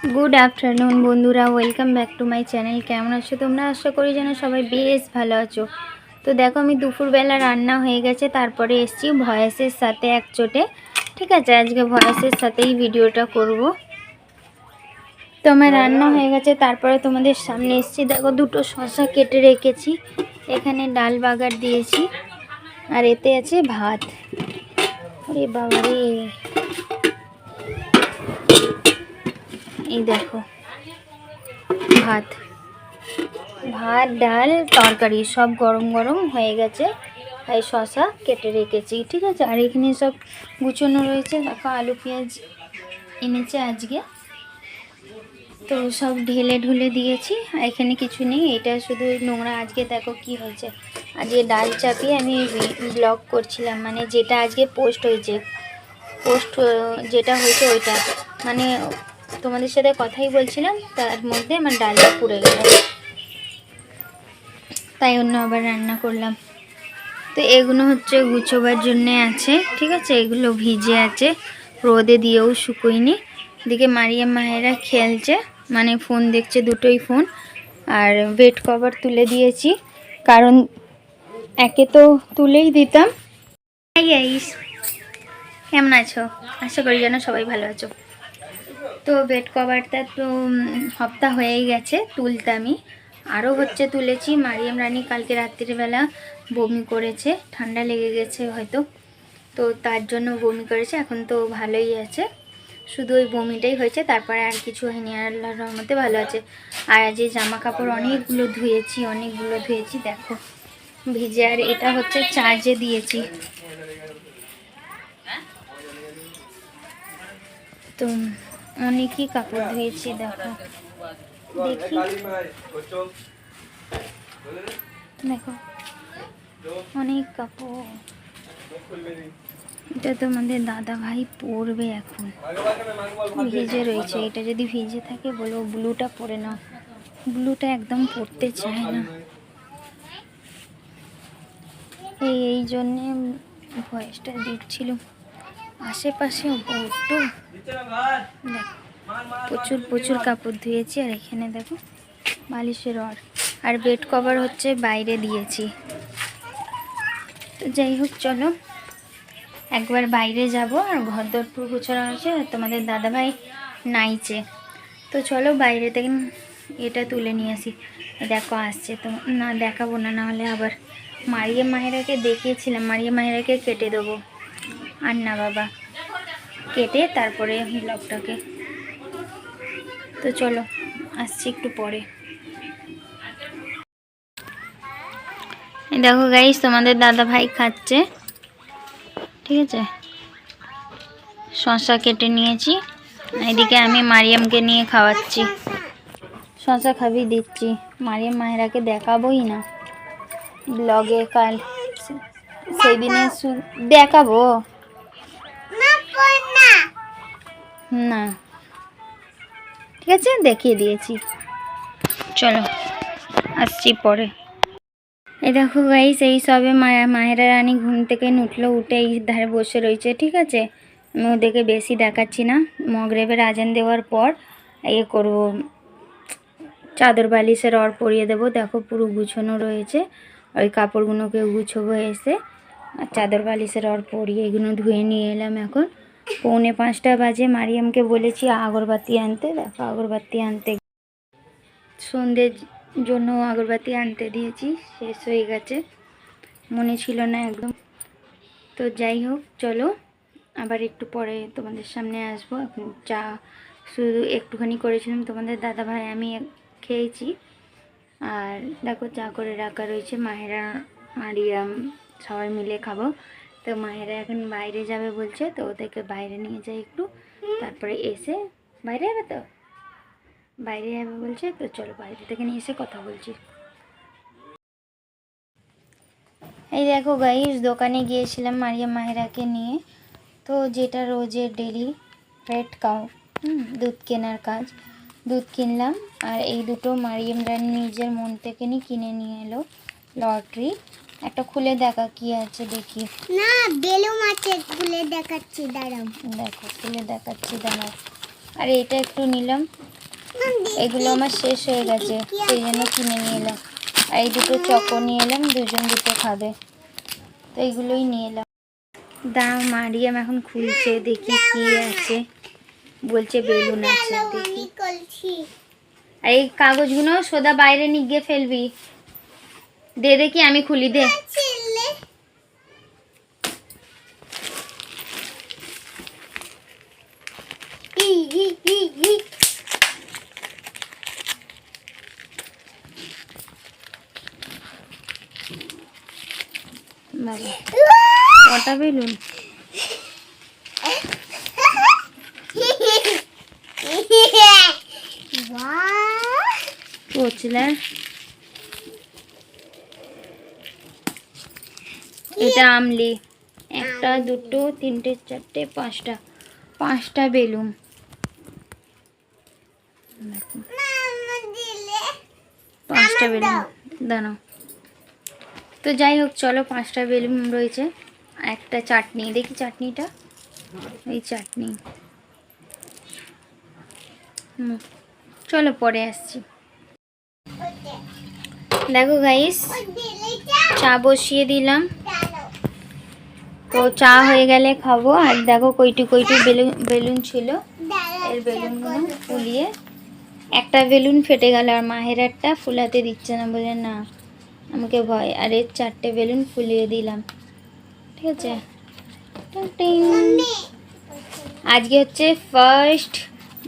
Good afternoon बंधुरा welcome back to my channel. केमन आछो तोमरा? आशा करी जेन सबाई बेश भालो आछो। तो देखो आमी दुपुरबेला रान्ना हये गेछे, तारपरे एसेछि भয়েসের साथे एक चोटे। ठीक आछे, आजके भয়েসের साथेई भिडियोटा करब। तो आमार रान्ना हये गेछे, तारपरे तोमादेर सामने एसेछि। देखो दुटो शशा केटे रेखेछि, एखाने डाल बागार दियेछि और एते आछे भात। अरे बाबा रे, এই দেখো ভাত ভাত ডাল তরকারি সব গরম গরম হয়ে গেছে। এই শসা কেটে রেখেছি, ঠিক আছে। আর এখানে সব গুছানো রয়েছে। দেখো আলু পেঁয়াজ এনেছে আজকে, তো সব ঢেলে ঢুলে দিয়েছি। এখানে কিছু নেই, এটা শুধু নোংরা। আজকে দেখো কি হয়েছে, আজকে ডাল চাপিয়ে আমি ব্লগ করছিলাম, মানে যেটা আজকে পোস্ট হয়েছে, যেটা হয়েছে ওইটা, মানে তোমাদের সাথে কথাই বলছিলাম, তার মধ্যে আমার ডালটা পুড়ে গেল, তাই অন্য আবার রান্না করলাম। তো এগুলো হচ্ছে গুছোবার জন্য আছে, ঠিক আছে। এগুলো ভিজে আছে, রোদে দিয়েও শুকোয়নি। এদিকে মারিয়াম মায়েরা খেলছে, মানে ফোন দেখছে, দুটোই ফোন। আর বেড কভার তুলে দিয়েছি, কারণ একে তো তুলেই দিতাম। কেমন আছো? আশা করি যেন সবাই ভালো আছো। তো বেড কভারটা তো হপ্তা হয়েই গেছে তুলতে, আমি আরও হচ্ছে তুলেছি। মারিয়াম রানী কালকে রাত্রিবেলা বমি করেছে, ঠান্ডা লেগে গেছে হয়তো, তো তার জন্য বমি করেছে। এখন তো ভালোই আছে, শুধু ওই বমিটাই হয়েছে, তারপরে আর কিছু হয়নি। আর আল্লাহর রহমতে ভালো আছে। আর আজ এই জামা কাপড় অনেকগুলো ধুয়েছি, দেখো ভিজে। আর এটা হচ্ছে চার্জে দিয়েছি। তো অনেকই কাপড় ধুয়েছি, দেখো দেখি, দেখো অনেক কাপড়। এটা তোমাদের দাদা ভাই পরবে, এখন ভিজে রয়েছে। এটা যদি ভিজে থাকে বলো ব্লুটা পরে নাও, ব্লুটা একদম পরতে চায় না। এই জন্যে ভয়েসটা দিচ্ছিল। আশেপাশে বড্ড দেখো প্রচুর কাপড় ধুয়েছি। আর এখানে দেখো বালিশের রড আর বেড কভার হচ্ছে বাইরে দিয়েছি। তো যাই হোক, চলো একবার বাইরে যাব। আর ঘর দর পুরো গোছানো আছে, তোমাদের দাদাভাই নাইছে। তো চলো বাইরে থেকে এটা তুলে নিয়ে আসি। দেখো আসছে, তো না দেখাবো না, নাহলে আবার মারিয়া মায়েরাকে দেখিয়েছিলাম, মারিয়া মায়েরাকে কেটে দেবো। আর না বাবা, কেটে তারপরে ব্লগটাকে। তো চলো আসছি একটু পরে। দেখো গাইস, তোমাদের দাদা ভাই খাচ্ছে, ঠিক আছে। শসা কেটে নিয়েছি, এদিকে আমি মারিয়ামকে নিয়ে খাওয়াচ্ছি। শসা খাবি দিচ্ছি, মারিয়াম মায়েরাকে দেখাবোই না ব্লগে, কাল সেই দিনে দেখাবো না, ঠিক আছে, দেখিয়ে দিয়েছি। চলো আসছি পরে। এই দেখো গাইস, এই সবে মায়েরা রানী ঘুম থেকে উঠলো, উঠে এই ধারে বসে রয়েছে, ঠিক আছে। আমি ওদেরকে বেশি দেখাচ্ছি না। মগরিবের আজান দেওয়ার পর করব, চাদর বালিশের রড পরিয়ে দেবো। দেখো পুরো গুছানো রয়েছে, ওই কাপড়গুলোকে গুছোবো এসে। আর চাদর বালিশের রড পরিয়ে এগুলো ধুয়ে নিয়ে এলাম। এখন 4:45 বাজে। মারিয়ামকে বলেছি আগরবাতি আনতে, দেখো আগরবাতি আনতে, সন্ধ্যের জন্য আগরবাতি আনতে দিয়েছি, শেষ হয়ে গেছে, মনে ছিল না একদম। তো যাই হোক, চলো আবার একটু পরে তোমাদের সামনে আসবো। এখন চা শুধু একটুখানি করেছিলাম, তোমাদের দাদা ভাই আমি খেয়েছি। আর দেখো চা করে রাখা রয়েছে, মায়েরা মারিয়াম সবাই মিলে খাবো। তো মায়েরা এখন বাইরে যাবে বলছে, তো ওদেরকে বাইরে নিয়ে যাই একটু, তারপরে এসে বাইরে যাবে, তো বাইরে যাবে বলছে। তো চলো বাইরে থেকে নিয়ে এসে কথা বলছি। এই দেখো গাইস, দোকানে গিয়েছিলাম মারিয়াম মাহেরাকে নিয়ে। তো যেটা রোজের ডেলি রেড কাউ দুধ কেনার কাজ, দুধ কিনলাম। আর এই দুটো মারিয়াম রানী নিজের মন থেকে কিনে নিয়ে এলো লটারি। একটা খুলে দেখা কি আছে দেখি। না বেলুন আছে, খুলে দেখাচ্ছি, দাঁড়াও। দেখো খুলে দেখাচ্ছি, দাঁড়াও। আর এটা একটু নিলাম, এগুলো আমার শেষ হয়ে গেছে সেই জন্য কিনে নিয়ে এলাম। আর এই দুটো চকো নিয়ে এলাম, দুজন দুটো খাবে, তো এইগুলোই নিয়ে এলাম। দাম মারিয়াম এখন খুলছে, দেখি কি আছে, বলছে বেলুন আছে, দেখি। আর এই কাগজগুলো সোদা বাইরে নিয়ে গিয়ে ফেলবি, দে দেখি আমি খুলি, দে। কটা বেলুন? পচলা, এটা আমলি, একটা দুটো তিনটে চারটে পাঁচটা, পাঁচটা বেলুন। পাঁচটা বেলুন দাঁড়াও। তো যাই হোক চলো, পাঁচটা বেলুন রয়েছে, একটা চাটনি, দেখি চাটনিটা, এই চাটনি। চলো পরে আসছি। দেখো গাইস, চা বসিয়ে দিলাম, তো চা হয়ে গেলে খাবো। আর দেখো কইটু কইটু বেলুন ছিল, এর বেলুনগুলো ফুলিয়ে, একটা বেলুন ফেটে গেল আর মাহের একটা ফুলাতে দিচ্ছে না, বলে না আমাকে ভয়, আর এর চারটে বেলুন ফুলিয়ে দিলাম, ঠিক আছে। আজকে হচ্ছে 1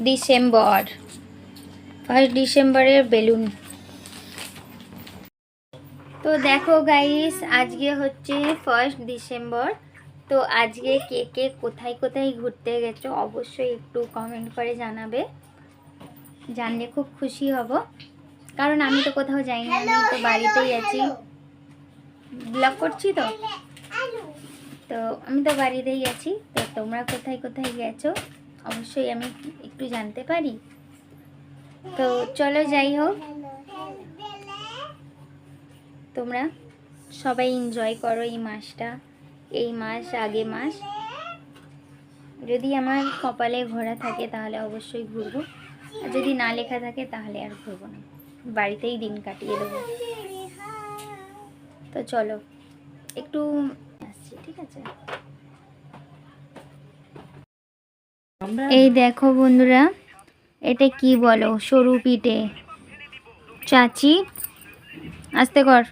ডিসেম্বর, 1 ডিসেম্বরের বেলুন। তো দেখো গাইস, আজকে হচ্ছে 1 ডিসেম্বর। তো আজকে কে কে কোথায় কোথায় ঘুরতে গেছো অবশ্যই একটু কমেন্ট করে জানাবে, জানলে খুব খুশি হব, কারণ আমি তো কোথাও যাইনি, আমি তো বাড়িতেই আছি, ব্লগ করছি, তো আমি তো বাড়িতেই আছি। তো তোমরা কোথায় কোথায় গেছো অবশ্যই আমি একটু জানতে পারি। তো চলো যাই হোক, তোমরা সবাই এনজয় করো এই মাসটা, এই মাস আগে মাস। যদি আমার কপালে ঘোরা থাকে তাহলে অবশ্যই ঘুরবো, আর যদি না লেখা থাকে তাহলে আর ঘুরবো না, বাড়িতেই দিন কাটিয়ে দেবো। তো চলো একটু আসছি, ঠিক আছে। এই দেখো বন্ধুরা, এটা কি বলো, সরু পিঠে, চাচি আস্তে কর,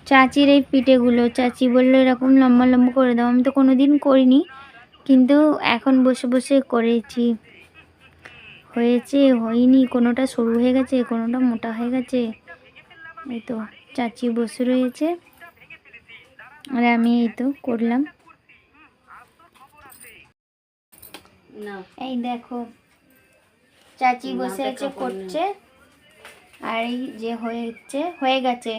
চাচির এই পিঠেগুলো, চাচি বললো এরকম লম্বা লম্বা করে দাও, আমি তো কোনোদিন করিনি, কিন্তু এখন বসে বসে করেছি, হয়েছে হয়নি, কোনোটা সরু হয়ে গেছে, কোনোটা মোটা হয়ে গেছে। এই তো চাচি বসে রয়েছে আর আমি এই তো করলাম। এই দেখো চাচি বসে আছে করছে, আর এই যে হয়ে গেছে।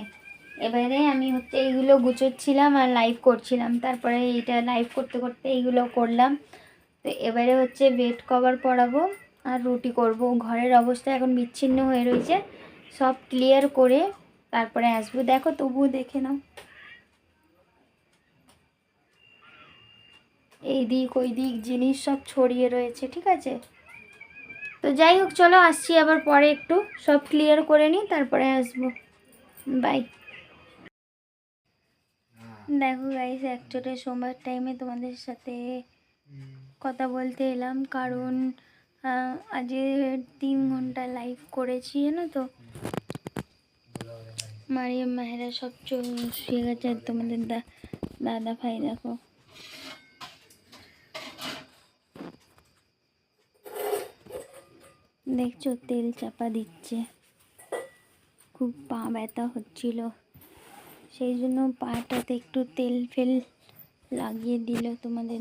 এবারে আমি হচ্ছে এইগুলো গুছোচ্ছিলাম আর লাইভ করছিলাম, তারপরে এইটা লাইভ করতে করতে এইগুলো করলাম। তো এবারে হচ্ছে বেড কভার পরাবো আর রুটি করব। ঘরের অবস্থা এখন বিচ্ছিন্ন হয়ে রয়েছে, সব ক্লিয়ার করে তারপরে আসবো। দেখো তবুও দেখে নাও, এই দিক ওই দিক জিনিস সব ছড়িয়ে রয়েছে, ঠিক আছে। তো যাই হোক চলো আসছি আবার পরে, একটু সব ক্লিয়ার করে নিই তারপরে আসবো, বাই। দেখো গাইস, অ্যাকচুয়ালি সোমবার টাইমে তোমাদের সাথে কথা বলতে এলাম, কারণ আজকে 3 ঘন্টা লাইভ করেছি, জানো তো। মারিয়াম মাহেরা সব শুয়ে গেছে, আর তোমাদের দাদা ভাই দেখো দেখছো তেল চাপা দিচ্ছে, খুব পা ব্যথা হচ্ছিল, সেই জন্য পাটাতে একটু তেল ফেল লাগিয়ে দিল তোমাদের।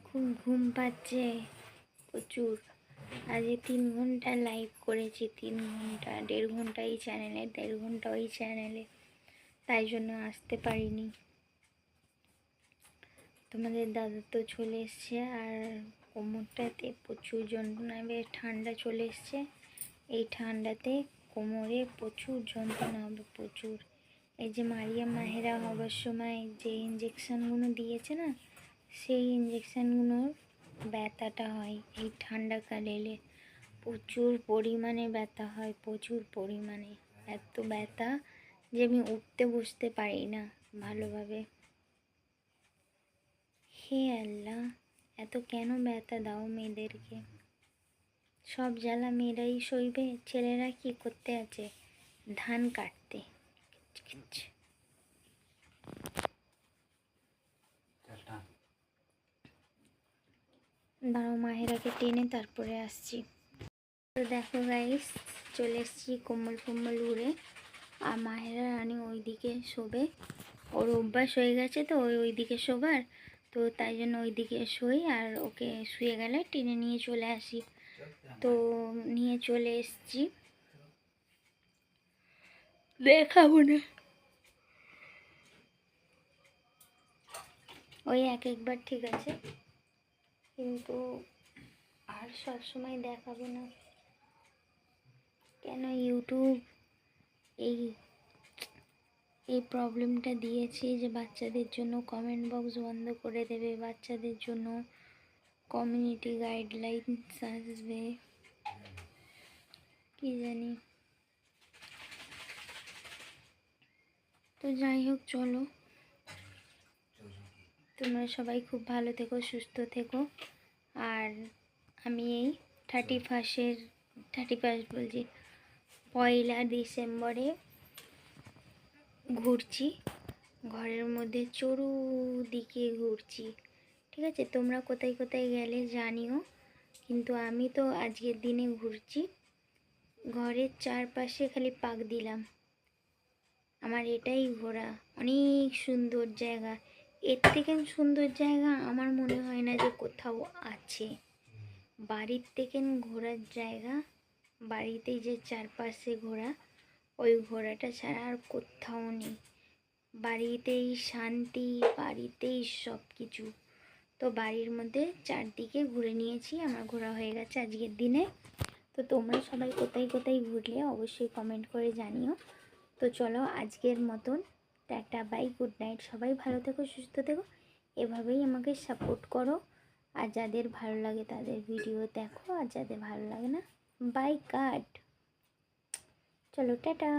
খুব ঘুম পাচ্ছে প্রচুর। আজকে 3 ঘন্টা লাইভ করেছি, 3 ঘন্টা, 1.5 ঘন্টা এই চ্যানেলে, 1.5 ঘন্টা ওই চ্যানেলে, তাই জন্য আসতে পারিনি। তোমাদের দাদা তো চলে এসছে, আর কোমরটাতে প্রচুর যন্ত্রণা, বেশ ঠান্ডা চলে এসছে, এই ঠান্ডাতে কোমরে প্রচুর যন্ত্রণা হবে, প্রচুর। এই যে মারিয়াম মাহেরা হবার সময় যে ইঞ্জেকশানগুলো দিয়েছে না, সেই ইঞ্জেকশানগুলোর ব্যথাটা হয় এই ঠান্ডাকালে এলে। প্রচুর পরিমাণে ব্যথা হয়, প্রচুর পরিমাণে। এত ব্যথা যে আমি উঠতে বসতে পারি না ভালোভাবে। হে আল্লাহ, এত কেন ব্যথা দাও মেয়েদেরকে? সব জ্বালা মেয়েরাই সইবে, ছেলেরা কি করতে আছে? ধান কাটতে। দাঁড়াও, মাহেরাকে টেনে তারপরে আসছি। তো দেখো গাইস, চলে এসেছি কোমল কোমল উড়ে। আর মাহেরা রানী ওইদিকে শোবে, ওর অভ্যাস হয়ে গেছে তো ওইদিকে শোবার। তো তাই জন্য ওইদিকে শোই, আর ওকে শুয়ে গেলে টেনে নিয়ে চলে আসি। তো নিয়ে চলে এসেছি, দেখাবো না, ওই একবার ঠিক আছে, কিন্তু আর সব সময় দেখাবো না। কেন ইউটিউব এই প্রবলেমটা দিয়েছে যে বাচ্চাদের জন্য কমেন্ট বক্স বন্ধ করে দেবে, বাচ্চাদের জন্য কমিউনিটি গাইডলাইনস আসবে, কি জানি। তো যাই হোক, চলো, তোমরা সবাই খুব ভালো থেকো, সুস্থ থেকো। আর আমি এই 31 বলছি, 1 ডিসেম্বরে ঘুরছি, ঘরের মধ্যে চরুদিকে ঘুরছি, ঠিক আছে? তোমরা কোথায় কোথায় গেলে জানিও, কিন্তু আমি তো আজকের দিনে ঘুরছি, ঘরের চারপাশে খালি পাক দিলাম। আমার এটাই ঘোরা, অনেক সুন্দর জায়গা, এর থেকে সুন্দর জায়গা আমার মনে হয় না যে কোথাও আছে। বাড়ির থেকে ঘোরার জায়গা, বাড়িতেই যে চারপাশে ঘোরা, ওই ঘোরাটা ছাড়া আর কোথাও নেই। বাড়িতেই শান্তি, বাড়িতেই সব কিছু। তো বাড়ির মধ্যে চারদিকে ঘুরে নিয়েছি, আমার ঘোরা হয়ে গেছে আজকের দিনে। তো তোমরা সবাই কোথায় কোথায় ঘুরলে অবশ্যই কমেন্ট করে জানিও। তো চলো, আজকের মতন টাটা, বাই, গুড নাইট। সবাই ভালো থেকো, সুস্থ থেকো, এভাবেই আমাকে সাপোর্ট করো। আর যাদের ভালো লাগে তাদের ভিডিও দেখো, আর যাদের ভালো লাগে না, বাই কাট। চলো, টাটা।